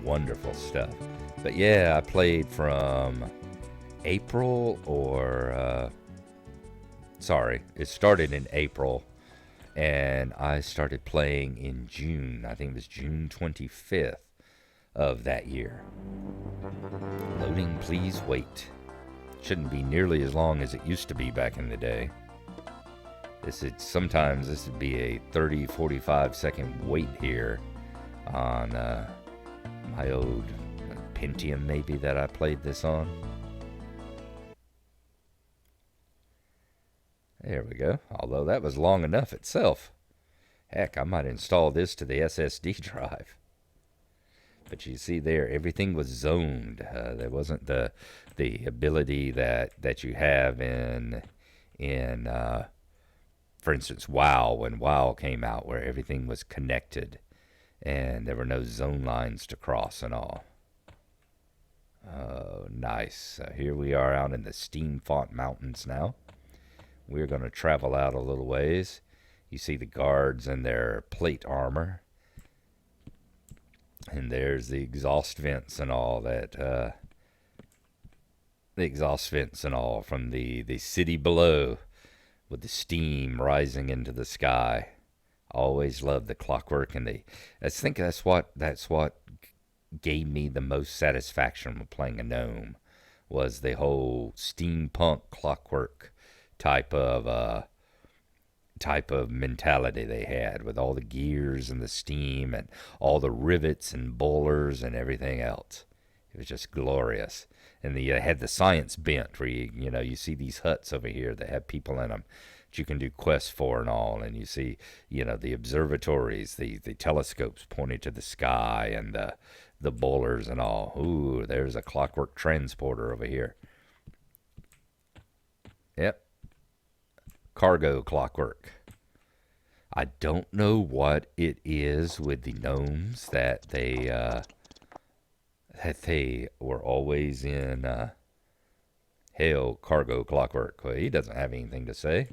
wonderful stuff. But yeah, I played from April sorry, it started in April and I started playing in June. I think it was June 25th of that year. Loading, please wait. Shouldn't be nearly as long as it used to be back in the day. Sometimes this would be a 30, 45-second wait here on my old Pentium maybe that I played this on. There we go. Although that was long enough itself. Heck, I might install this to the SSD drive. But you see there, everything was zoned. There wasn't the ability that you have in for instance, WoW, when WoW came out, where everything was connected and there were no zone lines to cross and all. Oh, nice. Here we are out in the Steamfont Mountains now. We're going to travel out a little ways. You see the guards in their plate armor. And there's the exhaust vents and all that. The exhaust vents and all from the city below, with the steam rising into the sky. Always loved the clockwork, and I think that's what gave me the most satisfaction with playing a gnome, was the whole steampunk clockwork type of mentality they had, with all the gears and the steam and all the rivets and bullers and everything else. It was just glorious. And you had the science bent, where you see these huts over here that have people in them that you can do quests for and all. And you see, the observatories, the telescopes pointing to the sky, and the bullers and all. Ooh, there's a clockwork transporter over here. Yep. Cargo clockwork. I don't know what it is with the gnomes that they were always in hell, cargo clockwork. Well, he doesn't have anything to say.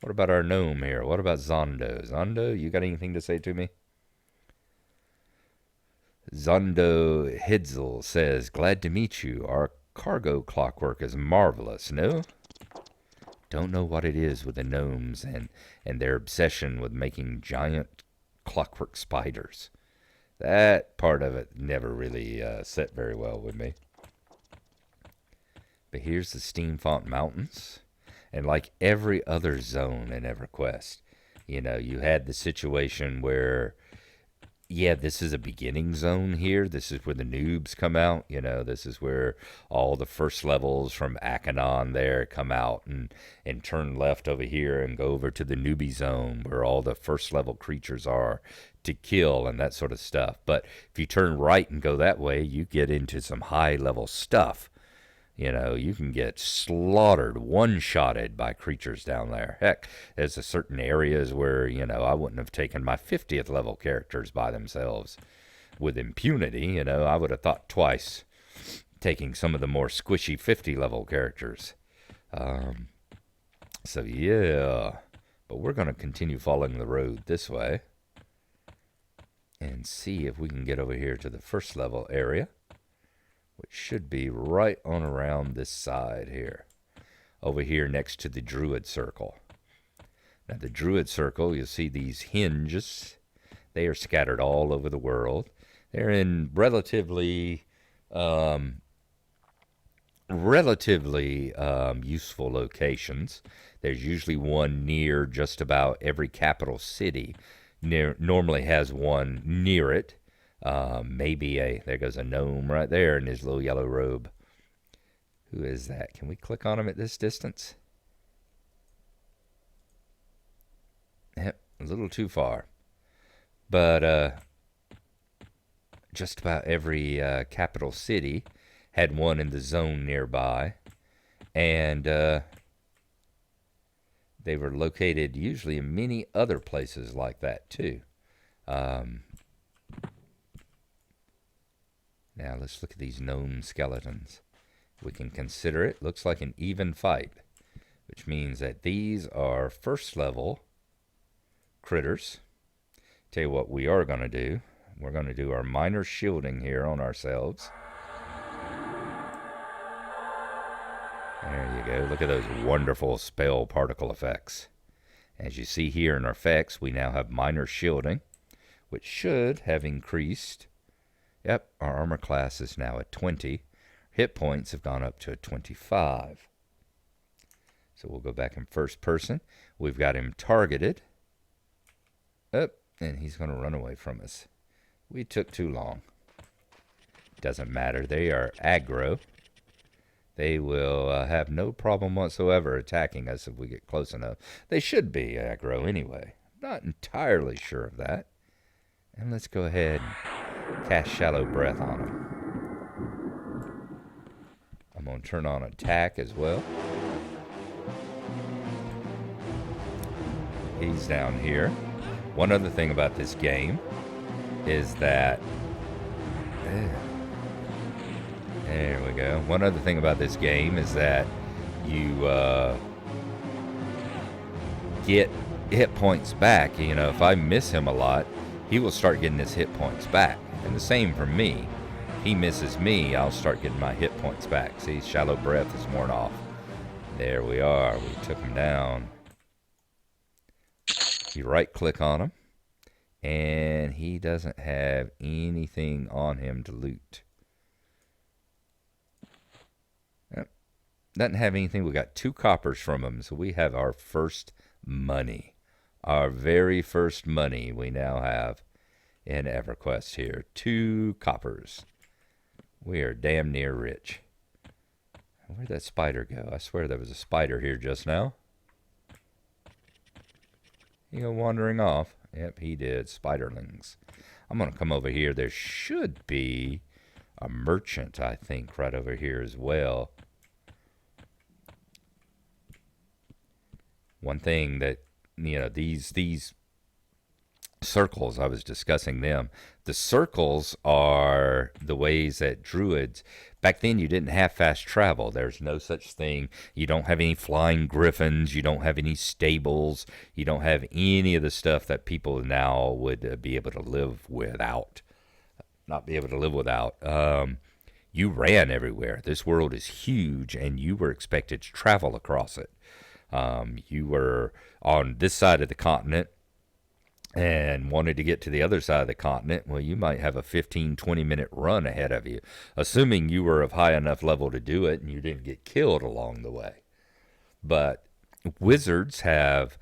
What about our gnome here? What about Zondo? Zondo, you got anything to say to me? Zondo Hidzel says, glad to meet you. Our cargo clockwork is marvelous, no? Don't know what it is with the gnomes and their obsession with making giant clockwork spiders. That part of it never really set very well with me. But here's the Steamfont Mountains. And like every other zone in EverQuest, you had the situation where, yeah, this is a beginning zone here. This is where the noobs come out. This is where all the first levels from Akanon there come out and turn left over here and go over to the newbie zone, where all the first level creatures are to kill and that sort of stuff. But if you turn right and go that way, you get into some high level stuff. You can get slaughtered, one-shotted by creatures down there. Heck, there's a certain areas where, I wouldn't have taken my 50th level characters by themselves with impunity. I would have thought twice taking some of the more squishy 50 level characters. So yeah, but we're going to continue following the road this way and see if we can get over here to the first level area, which should be right on around this side here, over here next to the Druid Circle. Now the Druid Circle, you'll see these hinges. They are scattered all over the world. They're in relatively useful locations. There's usually one near just about every capital city. Normally has one near it. There goes a gnome right there in his little yellow robe. Who is that? Can we click on him at this distance? Yep, a little too far. But just about every capital city had one in the zone nearby. And they were located usually in many other places like that too. Now let's look at these gnome skeletons. We can consider it. Looks like an even fight, which means that these are first level critters. Tell you what we are going to do. We're going to do our minor shielding here on ourselves. There you go. Look at those wonderful spell particle effects. As you see here in our effects, we now have minor shielding, which should have increased. Yep, our armor class is now at 20. Hit points have gone up to a 25. So we'll go back in first person. We've got him targeted. Up, and he's going to run away from us. We took too long. Doesn't matter. They are aggro. They will have no problem whatsoever attacking us if we get close enough. They should be aggro anyway. Not entirely sure of that. And let's go ahead and cast Shallow Breath on them. I'm going to turn on attack as well. He's down here. One other thing about this game is that... There we go. One other thing about this game is that you get hit points back. You know, if I miss him a lot, he will start getting his hit points back. And the same for me. If he misses me, I'll start getting my hit points back. See, Shallow Breath is worn off. There we are. We took him down. You right-click on him, and he doesn't have anything on him to loot. Doesn't have anything. We got 2 coppers from him, so we have our first money. Our very first money we now have in EverQuest here. 2 coppers. We are damn near rich. Where'd that spider go? I swear there was a spider here just now. He go wandering off. Yep, he did. Spiderlings. I'm going to come over here. There should be a merchant, I think, right over here as well. One thing that, you know, these circles, I was discussing them. The circles are the ways that druids, back then you didn't have fast travel. There's no such thing. You don't have any flying griffins. You don't have any stables. You don't have any of the stuff that people now would be able to live without. Not be able to live without. You ran everywhere. This world is huge, and you were expected to travel across it. You were on this side of the continent and wanted to get to the other side of the continent. Well, you might have a 15-20 minute run ahead of you, assuming you were of high enough level to do it and you didn't get killed along the way. But wizards have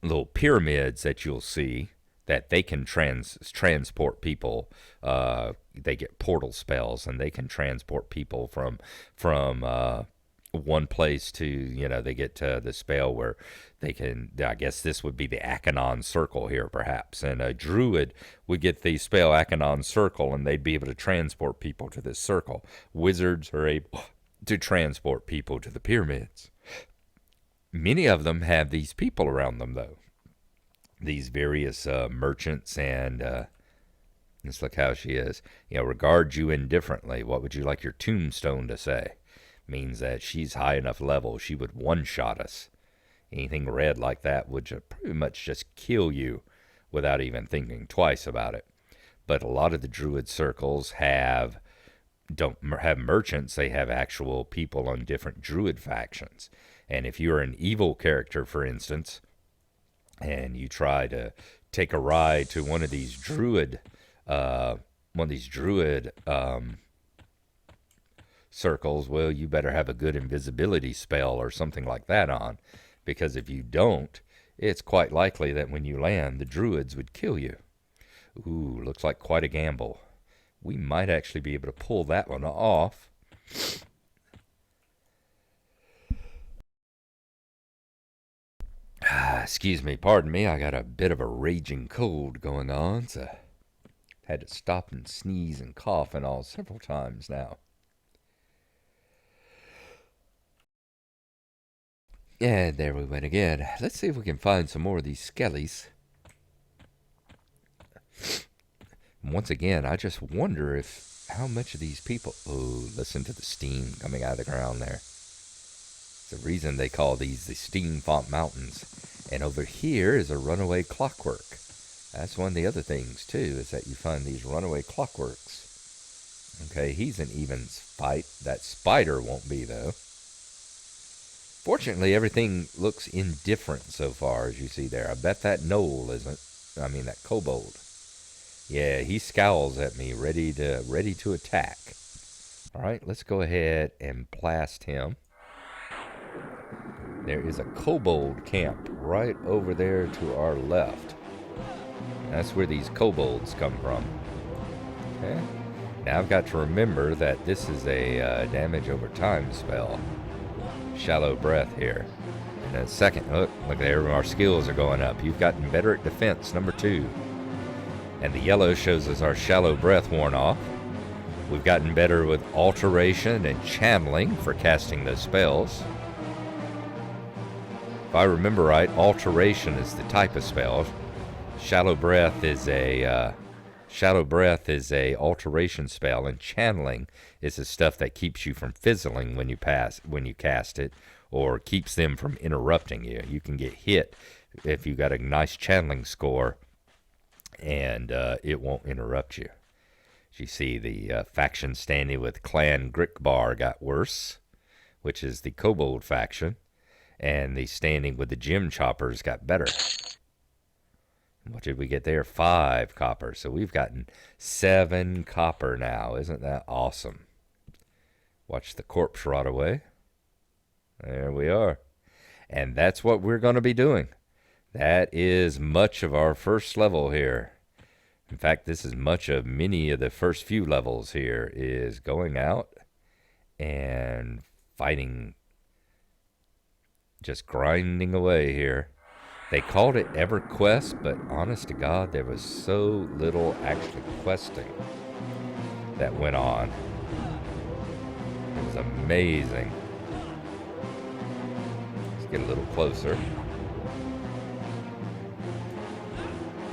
little pyramids that you'll see that they can transport people. They get portal spells, and they can transport people from one place to, you know, they get to the spell where they can, I guess this would be the Achenon Circle here perhaps, and a druid would get the spell Achenon Circle and they'd be able to transport people to this circle. Wizards are able to transport people to the pyramids. Many of them have these people around them though, these various merchants, and let's look how she is, you know, regard you indifferently. What would you like your tombstone to say? Means that she's high enough level, she would one-shot us. Anything red like that would pretty much just kill you without even thinking twice about it. But a lot of the druid circles don't have merchants, they have actual people on different druid factions. And if you're an evil character, for instance, and you try to take a ride to one of these druid circles, well, you better have a good invisibility spell or something like that on, because if you don't, it's quite likely that when you land, the druids would kill you. Ooh, looks like quite a gamble. We might actually be able to pull that one off. Excuse me, pardon me, I got a bit of a raging cold going on, so had to stop and sneeze and cough and all several times now. And there we went again. Let's see if we can find some more of these skellies. Once again, I just wonder how much of these people... Oh, listen to the steam coming out of the ground there. It's the reason they call these the Steam Font Mountains. And over here is a runaway clockwork. That's one of the other things, too, is that you find these runaway clockworks. Okay, he's an even fight. That spider won't be, though. Fortunately, everything looks indifferent so far, as you see there. I bet that gnoll isn't. I mean, that kobold. Yeah, he scowls at me, ready to attack. All right, let's go ahead and blast him. There is a kobold camp right over there to our left. That's where these kobolds come from. Okay. Now I've got to remember that this is a damage over time spell. Shallow breath here. In a second, look there, our skills are going up. You've gotten better at defense, number 2. And the yellow shows us our shallow breath worn off. We've gotten better with alteration and channeling for casting those spells. If I remember right, alteration is the type of spell. Shallow breath is a alteration spell, and channeling is the stuff that keeps you from fizzling when you cast it, or keeps them from interrupting you. You can get hit if you got a nice channeling score, and it won't interrupt you. As you see, the faction standing with Clan Grickbar got worse, which is the kobold faction, and the standing with the gem choppers got better. What did we get there? 5 copper. So we've gotten 7 copper now. Isn't that awesome? Watch the corpse rot away. There we are. And that's what we're going to be doing. That is much of our first level here. In fact, this is much of many of the first few levels here, is going out and fighting, just grinding away here. They called it EverQuest, but honest to God, there was so little actually questing that went on. It was amazing. Let's get a little closer.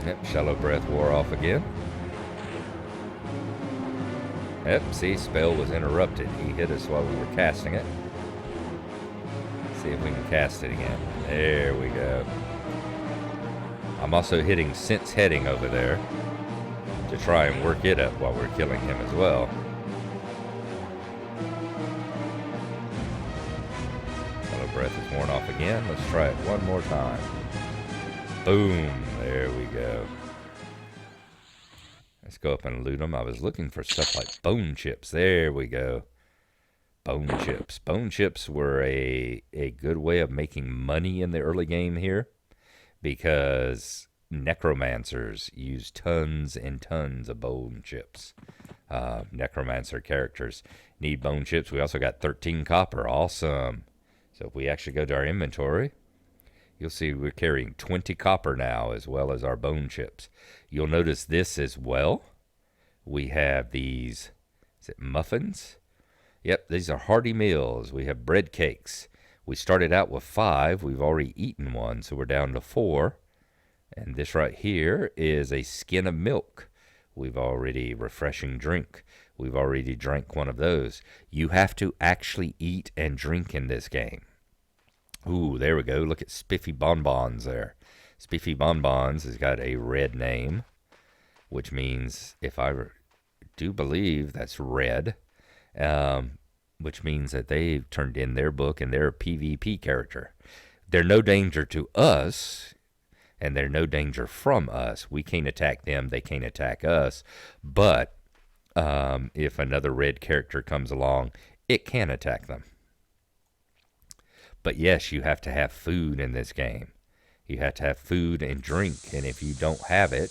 Yep, shallow breath wore off again. Yep, see, spell was interrupted. He hit us while we were casting it. Let's see if we can cast it again. There we go. I'm also hitting Sense Heading over there to try and work it up while we're killing him as well. Shallow breath is worn off again. Let's try it one more time. Boom. There we go. Let's go up and loot them. I was looking for stuff like bone chips. There we go. Bone chips. Bone chips were a good way of making money in the early game here, because necromancers use tons and tons of bone chips. Necromancer characters need bone chips. We also got 13 copper. Awesome. So if we actually go to our inventory, you'll see we're carrying 20 copper now, as well as our bone chips. You'll notice this as well. We have these, is it muffins? Yep, these are hearty meals. We have bread cakes. We started out with 5. We've already eaten 1, so we're down to 4. And this right here is a skin of milk. We've already, refreshing drink. We've already drank one of those. You have to actually eat and drink in this game. Ooh, there we go. Look at Spiffy Bonbons there. Spiffy Bonbons has got a red name, which means, if I do believe that's red, which means that they've turned in their book and they're a PvP character. They're no danger to us, and they're no danger from us. We can't attack them. They can't attack us. But if another red character comes along, it can attack them. But yes, you have to have food in this game. You have to have food and drink. And if you don't have it,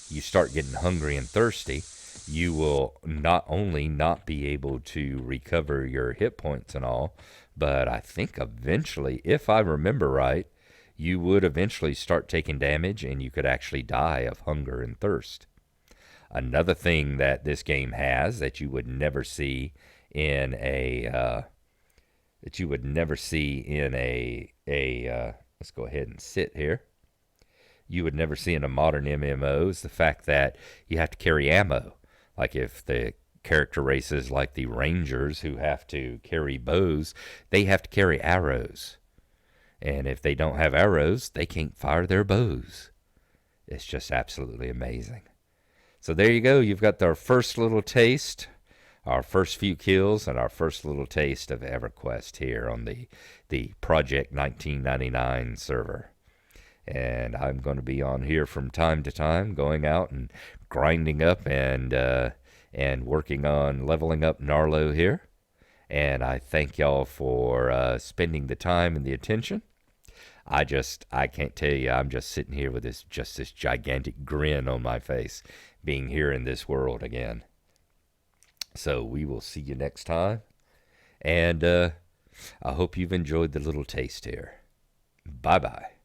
you start getting hungry and thirsty. You will not only not be able to recover your hit points and all, but I think eventually, if I remember right, you would eventually start taking damage and you could actually die of hunger and thirst. Another thing that this game has that you would never see in a let's go ahead and sit here. You would never see in a modern MMO is the fact that you have to carry ammo. Like if the character races like the Rangers, who have to carry bows, they have to carry arrows. And if they don't have arrows, they can't fire their bows. It's just absolutely amazing. So there you go. You've got our first little taste, our first few kills, and our first little taste of EverQuest here on the Project 1999 server. And I'm going to be on here from time to time, going out and grinding up and working on leveling up Gnarlo here. And I thank y'all for spending the time and the attention. I can't tell you, I'm just sitting here with this gigantic grin on my face, being here in this world again. So we will see you next time, and I hope you've enjoyed the little taste here. Bye bye.